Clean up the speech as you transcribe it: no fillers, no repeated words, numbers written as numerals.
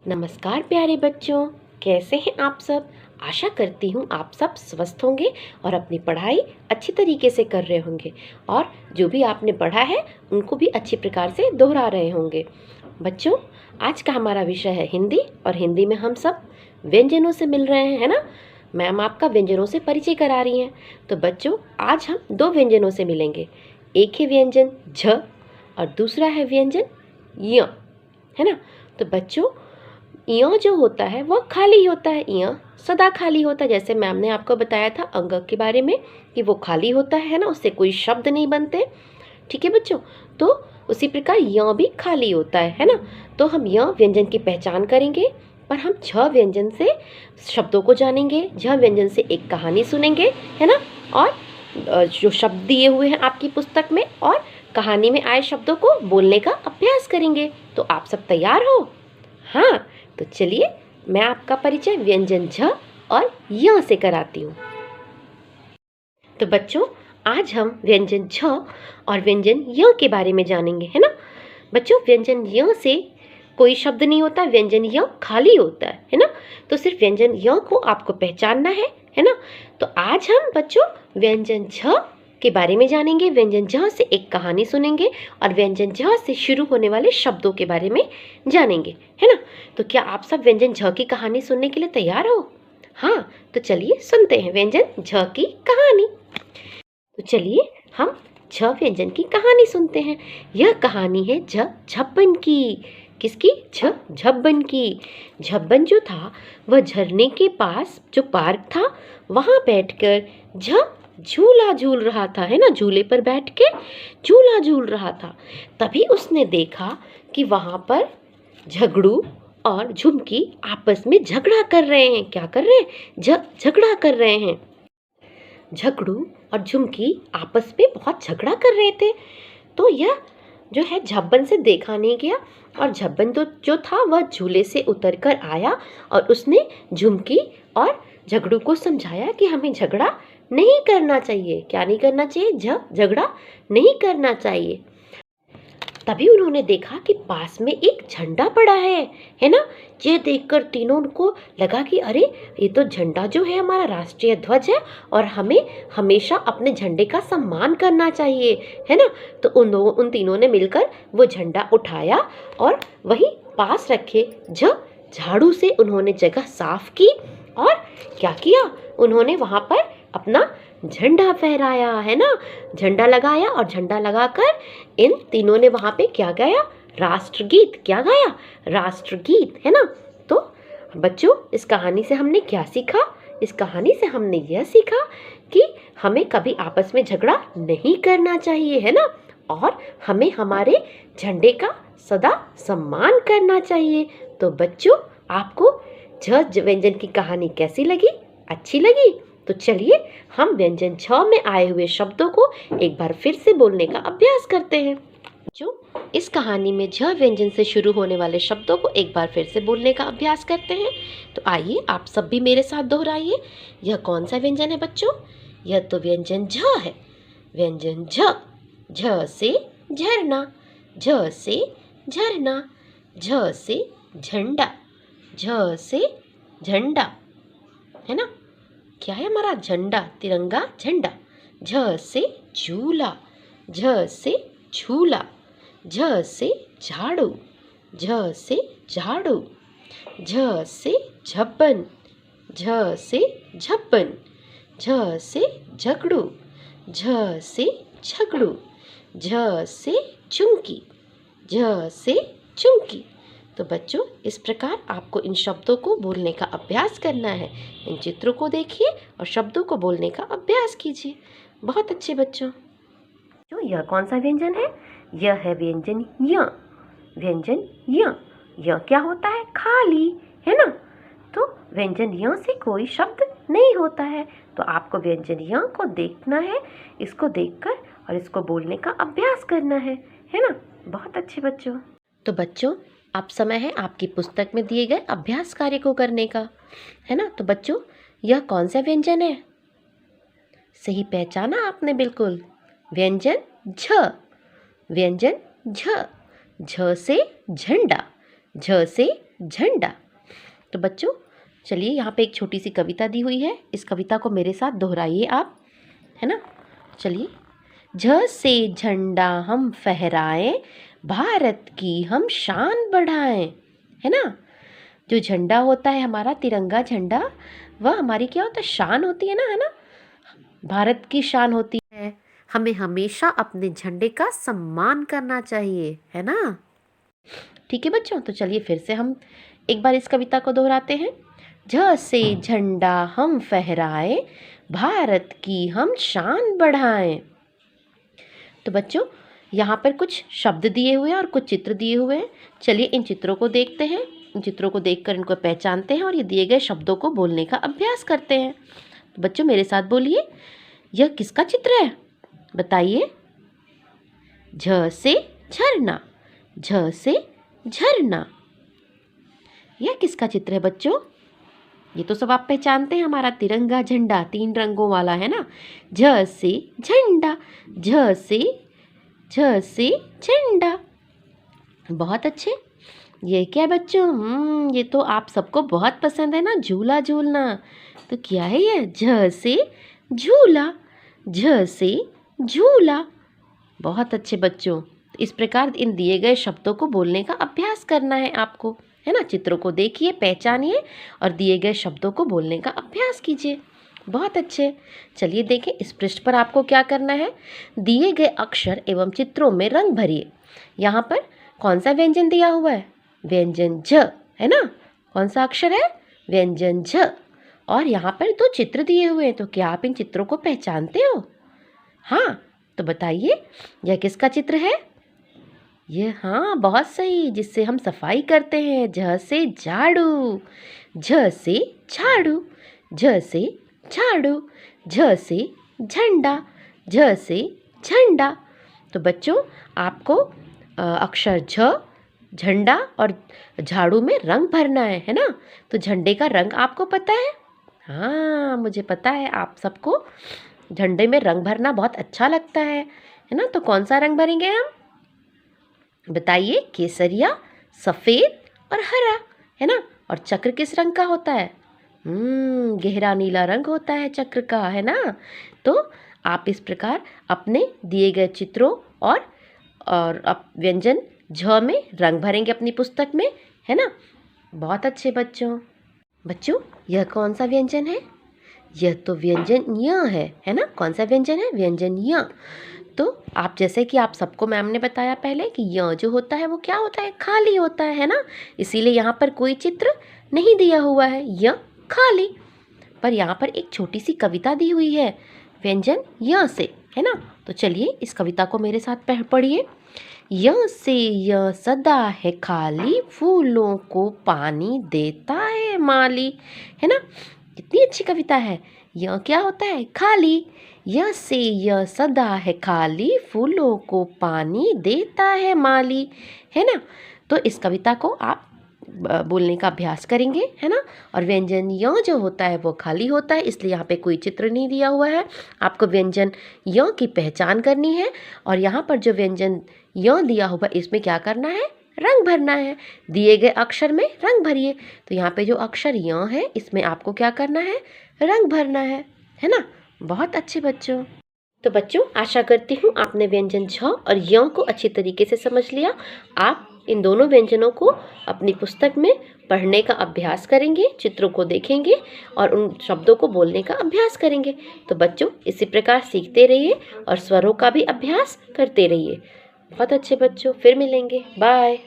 नमस्कार प्यारे बच्चों, कैसे हैं आप सब। आशा करती हूँ आप सब स्वस्थ होंगे और अपनी पढ़ाई अच्छी तरीके से कर रहे होंगे और जो भी आपने पढ़ा है उनको भी अच्छी प्रकार से दोहरा रहे होंगे। बच्चों, आज का हमारा विषय है हिंदी और हिंदी में हम सब व्यंजनों से मिल रहे हैं, है ना। मैम आपका व्यंजनों से परिचय करा रही हैं। तो बच्चों, आज हम दो व्यंजनों से मिलेंगे। एक है व्यंजन झ और दूसरा है व्यंजन य, है ना। तो बच्चों, य जो होता है वह खाली होता है, य सदा खाली होता है। जैसे मैम ने आपको बताया था अंग के बारे में कि वो खाली होता है ना, उससे कोई शब्द नहीं बनते। ठीक है बच्चों, तो उसी प्रकार य भी खाली होता है ना। तो हम य व्यंजन की पहचान करेंगे, पर हम झ व्यंजन से शब्दों को जानेंगे, झ व्यंजन से एक कहानी सुनेंगे, है ना। और जो शब्द दिए हुए हैं आपकी पुस्तक में और कहानी में आए शब्दों को बोलने का अभ्यास करेंगे। तो आप सब तैयार हो? हाँ, तो चलिए मैं आपका परिचय व्यंजन झ और य से कराती हूँ। तो बच्चों, आज हम व्यंजन झ और व्यंजन य के बारे में जानेंगे, है ना। बच्चों, व्यंजन य से कोई शब्द नहीं होता, व्यंजन य खाली होता है ना। तो सिर्फ व्यंजन य को आपको पहचानना है ना। तो आज हम बच्चों व्यंजन झ के बारे में जानेंगे, व्यंजन झ से एक कहानी सुनेंगे और व्यंजन झ से शुरू होने वाले शब्दों के बारे में जानेंगे, है ना। तो क्या आप सब व्यंजन झ की कहानी सुनने के लिए तैयार हो? हाँ, तो चलिए सुनते हैं व्यंजन झ की कहानी। तो चलिए हम झ व्यंजन की कहानी सुनते हैं। यह कहानी है झब्बन की। किसकी? झब्बन की। झब्बन जो था वह झरने के पास जो पार्क था वहाँ बैठकर झूला झूल रहा था, है ना। झूले पर बैठ के झूला झूल रहा था। तभी उसने देखा कि वहाँ पर झगड़ू और झुमकी आपस में झगड़ा कर रहे हैं। क्या कर रहे हैं? झगड़ा कर रहे हैं। झगड़ू और झुमकी आपस में बहुत झगड़ा कर रहे थे। तो यह जो है झब्बन से देखा नहीं गया और झब्बन तो जो था वह झूले से उतर कर आया और उसने झुमकी और झगड़ू को समझाया कि हमें झगड़ा नहीं करना चाहिए। क्या नहीं करना चाहिए? झगड़ा नहीं करना चाहिए। तभी उन्होंने देखा कि पास में एक झंडा पड़ा है ना। ये देखकर तीनों को लगा कि अरे, ये तो झंडा जो है हमारा राष्ट्रीय ध्वज है और हमें हमेशा अपने झंडे का सम्मान करना चाहिए, है ना। तो उन तीनों ने मिलकर वो झंडा उठाया और वही पास रखे झाड़ू से उन्होंने जगह साफ की और क्या किया, उन्होंने वहाँ पर अपना झंडा फहराया, है ना। झंडा लगाया और झंडा लगाकर इन तीनों ने वहाँ पे क्या गाया? राष्ट्रगीत। क्या गाया? राष्ट्रगीत, है ना। तो बच्चों, इस कहानी से हमने क्या सीखा? इस कहानी से हमने यह सीखा कि हमें कभी आपस में झगड़ा नहीं करना चाहिए, है ना। और हमें हमारे झंडे का सदा सम्मान करना चाहिए। तो बच्चों, आपको झ व्यंजन की कहानी कैसी लगी? अच्छी लगी? तो चलिए हम व्यंजन छ में आए हुए शब्दों को एक बार फिर से बोलने का अभ्यास करते हैं। जो इस कहानी में झ व्यंजन से शुरू होने वाले शब्दों को एक बार फिर से बोलने का अभ्यास करते हैं। तो आइए आप सब भी मेरे साथ दोहराइए। यह कौन सा व्यंजन है बच्चों? यह तो व्यंजन झ है। व्यंजन झ। झ से झरना, झ से झरना, झ से झंडा, झ से झंडा, है ना। क्या है हमारा? झंडा, तिरंगा झंडा। झ से झूला, झ से झूला, झ से झाड़ू, झ से झाड़ू, झ से झब्बन, झ से झब्बन, झ से झगड़ू, झ से झगड़ू, झ से झुमकी, झ से झुमकी। तो बच्चों, इस प्रकार आपको इन शब्दों को बोलने का अभ्यास करना है। इन चित्रों को देखिए और शब्दों को बोलने का अभ्यास कीजिए। बहुत अच्छे बच्चों। जो यह कौन सा व्यंजन है? यह है व्यंजन य। व्यंजन य। य क्या होता है? खाली, है ना। तो व्यंजन य से कोई शब्द नहीं होता है। तो आपको व्यंजन य को देखना है, इसको देखकर और इसको बोलने का अभ्यास करना है ना। बहुत अच्छे बच्चों। तो बच्चों, अब समय है आपकी पुस्तक में दिए गए अभ्यास कार्य को करने का, है ना। तो बच्चों, यह कौन सा व्यंजन है? सही पहचाना आपने बिल्कुल। व्यंजन झ। व्यंजन झ। झ से झंडा, झ से झंडा। तो बच्चों चलिए, यहाँ पे एक छोटी सी कविता दी हुई है, इस कविता को मेरे साथ दोहराइए आप, है ना। चलिए। झ से झंडा हम फहराएं, भारत की हम शान बढ़ाएं, है ना। जो झंडा होता है हमारा तिरंगा झंडा, वह हमारी क्या होता है, शान होती है ना, भारत की शान होती है। हमें हमेशा अपने झंडे का सम्मान करना चाहिए, है ना। ठीक है बच्चों, तो चलिए फिर से हम एक बार इस कविता को दोहराते हैं। झ से झंडा हम फहराएं, भारत की हम शान बढ़ाएं। तो बच्चों यहाँ पर कुछ शब्द दिए हुए हैं और कुछ चित्र दिए हुए हैं। चलिए इन चित्रों को देखते हैं, इन चित्रों को देखकर इनको पहचानते हैं और ये दिए गए शब्दों को बोलने का अभ्यास करते हैं। तो बच्चों मेरे साथ बोलिए, यह किसका चित्र है, बताइए। झ से झरना, झ से झरना। यह किसका चित्र है बच्चों, ये तो सब आप पहचानते हैं, हमारा तिरंगा झंडा 3 रंगों वाला, है ना। झ से झंडा, झ से झंडा। बहुत अच्छे। ये क्या है बच्चों, ये तो आप सबको बहुत पसंद है ना, झूला झूलना। तो क्या है ये, झ से झूला, झ से झूला। बहुत अच्छे बच्चों। इस प्रकार इन दिए गए शब्दों को बोलने का अभ्यास करना है आपको, है ना। चित्रों को देखिए, पहचानिए और दिए गए शब्दों को बोलने का अभ्यास कीजिए। बहुत अच्छे। चलिए देखें, इस पृष्ठ पर आपको क्या करना है, दिए गए अक्षर एवं चित्रों में रंग भरिए। यहाँ पर कौन सा व्यंजन दिया हुआ है, व्यंजन झ, है ना। कौन सा अक्षर है, व्यंजन झ। और यहाँ पर 2 चित्र दिए हुए हैं, तो क्या आप इन चित्रों को पहचानते हो। हाँ, तो बताइए यह किसका चित्र है, ये, हाँ बहुत सही, जिससे हम सफाई करते हैं। झ से झाड़ू, झ से झाड़ू, झ से झाड़ू, झ से झंडा, झ से झंडा। तो बच्चों आपको अक्षर झ, झंडा और झाड़ू में रंग भरना है ना। तो झंडे का रंग आपको पता है, हाँ मुझे पता है, आप सबको झंडे में रंग भरना बहुत अच्छा लगता है ना। तो कौन सा रंग भरेंगे हम, बताइए। केसरिया, सफ़ेद और हरा, है ना। और चक्र किस रंग का होता है, गहरा नीला रंग होता है चक्र का, है ना। तो आप इस प्रकार अपने दिए गए चित्रों और व्यंजन झ में रंग भरेंगे अपनी पुस्तक में, है ना। बहुत अच्छे बच्चों। बच्चों यह कौन सा व्यंजन है, यह तो व्यंजन य है ना। कौन सा व्यंजन है, व्यंजन य। तो आप जैसे कि आप सबको मैम ने बताया पहले कि य जो होता है वो क्या होता है, खाली होता है ना। इसीलिए यहाँ पर कोई चित्र नहीं दिया हुआ है, य खाली। पर यहाँ पर एक छोटी सी कविता दी हुई है व्यंजन य से, है ना। तो चलिए इस कविता को मेरे साथ पढ़िए। य से य सदा है खाली, फूलों को पानी देता है माली, है ना। कितनी अच्छी कविता है। य क्या होता है, खाली। य से य सदा है खाली, फूलों को पानी देता है माली, है ना। तो इस कविता को आप बोलने का अभ्यास करेंगे, है ना। और व्यंजन य जो होता है वो खाली होता है, इसलिए यहाँ पे कोई चित्र नहीं दिया हुआ है। आपको व्यंजन य की पहचान करनी है और यहाँ पर जो व्यंजन य दिया हुआ इसमें क्या करना है, रंग भरना है। दिए गए अक्षर में रंग भरिए। तो यहाँ पे जो अक्षर य है इसमें आपको क्या करना है, रंग भरना है ना। बहुत अच्छे बच्चों। तो बच्चों आशा करती हूँ आपने व्यंजन झ और य को अच्छी तरीके से समझ लिया। आप इन दोनों व्यंजनों को अपनी पुस्तक में पढ़ने का अभ्यास करेंगे, चित्रों को देखेंगे और उन शब्दों को बोलने का अभ्यास करेंगे। तो बच्चों इसी प्रकार सीखते रहिए और स्वरों का भी अभ्यास करते रहिए। बहुत अच्छे बच्चों, फिर मिलेंगे, बाय।